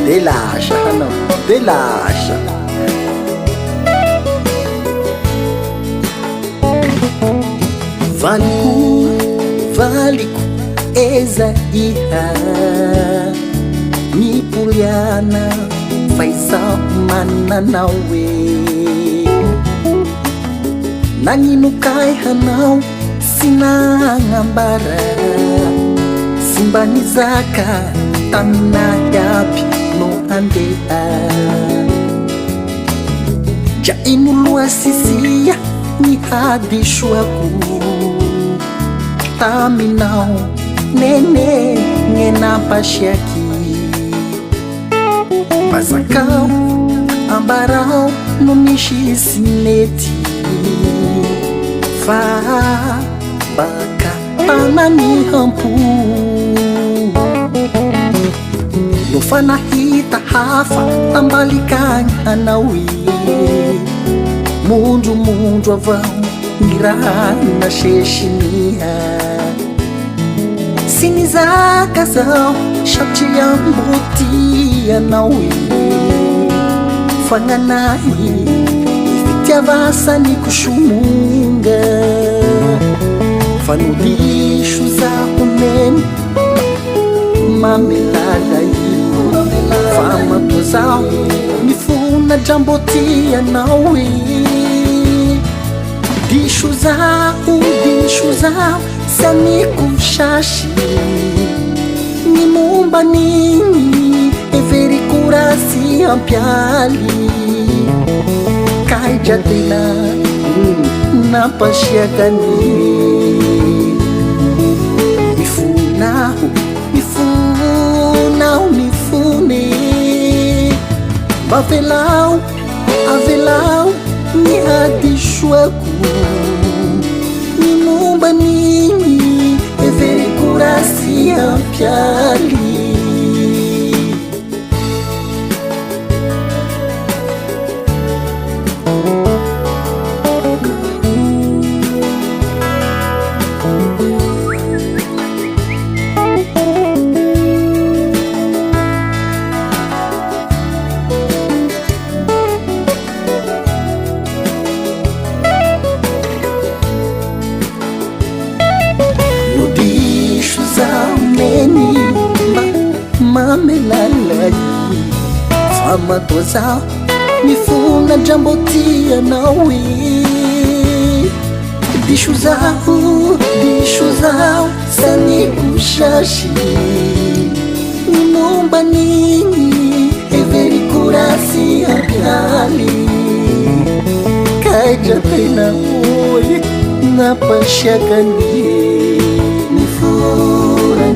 Relaxa, não, relaxa. Valiku eza iha mi puliana faz mana nawe nanginu kai hanau sinangambara simbanizaka tamina yapi no andea ja inulua sisia ni hadishuaku taminau nene ngena pashiaki Masakau ambarau numishi sineti fa baka panani hampu Nufana hita hafa tambalikanya anawi Mundu avau ngirana sheshimia Sinizaka zao shapti yambutia nawi Fanganai ifitia vasa ni kushumunga Diso Zaho nene mamelala ilo Fama tozao nifuna jambotia nawi Diso Zaho Saniku shashi ni mumba nini everi kurasi ampiali kaija tena na pashiagani mifune bavelau avelau ni hadishuaku ni mumba nini everi kurasi ampiali Mamelalai Fama tozao nifuna jambotia nawi Diso Zaho saniku shashi Nimumba nini everi kurasi ampiali Kaija tena oi na pashiagani Nifuna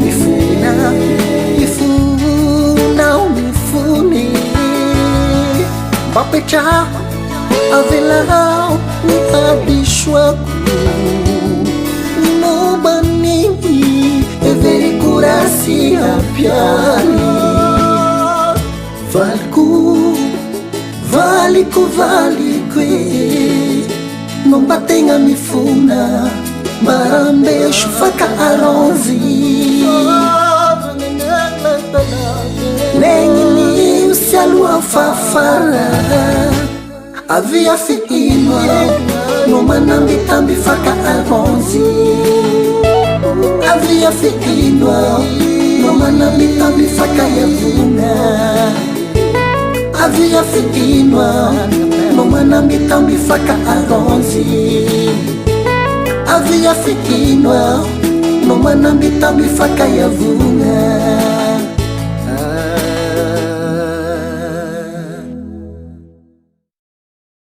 Bapecha avelau ni hadishuaku Nimumba nini everi kurasi ampiali Valiku Nomba tenga mifuna Marambeshu faka aronzi Nengini usialua fafara Avia fiinwa Noma nambi faka aronzi Avia fiinwa Noma nambi faka yavuna Avia fiinwa Noma nambi faka aronzi Avia fiinwa Noma nambi faka yavuna